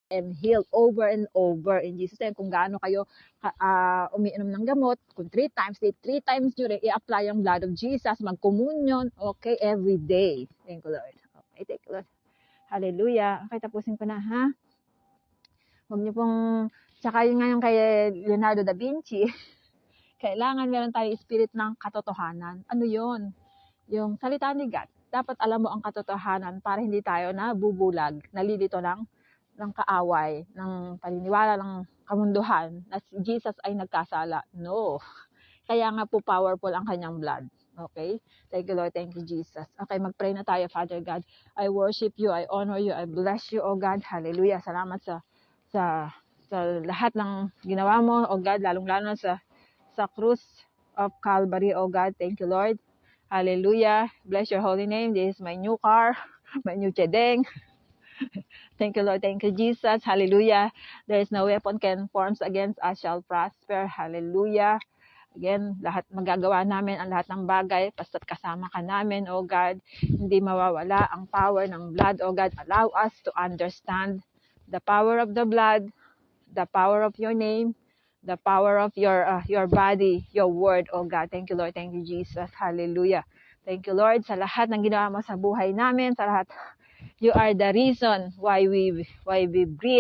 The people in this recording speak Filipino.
and healed over and over in Jesus name. Kung gaano kayo umiinom ng gamot, kung 3 times, 3 times nyo rin, i-apply ang blood of Jesus, mag-communion, okay, every day. Thank you, Lord. Okay, thank you, Lord. Hallelujah. Okay, tapusin ko na, ha? Huwag niyo pong, tsaka yun nga yung kay Leonardo da Vinci, kailangan meron tayo spirit ng katotohanan. Ano yun? Yung salita ni God. Dapat alam mo ang katotohanan para hindi tayo nabubulag, nalilito ng kaaway, ng paniniwala ng kamunduhan na si Jesus ay nagkasala. No. Kaya nga po powerful ang kanyang blood. Okay? Thank you, Lord. Thank you, Jesus. Okay, mag-pray na tayo, Father God. I worship you. I honor you. I bless you, O God. Hallelujah. Salamat sa lahat ng ginawa mo, O God, lalong-lalo sa cross of Calvary, O God. Thank you, Lord. Hallelujah. Bless your holy name. This is my new car, my new chedeng. Thank you, Lord. Thank you, Jesus. Hallelujah. There is no weapon can forms against us shall prosper. Hallelujah. Again, lahat magagawa namin ang lahat ng bagay basta't kasama ka namin, O God. Hindi mawawala ang power ng blood, O God. Allow us to understand the power of the blood, the power of your name, the power of your body, your word, O God. Thank you, Lord. Thank you, Jesus. Hallelujah. Thank you, Lord, sa lahat ng ginawa mo sa buhay namin, sa lahat. You are the reason why we breathe.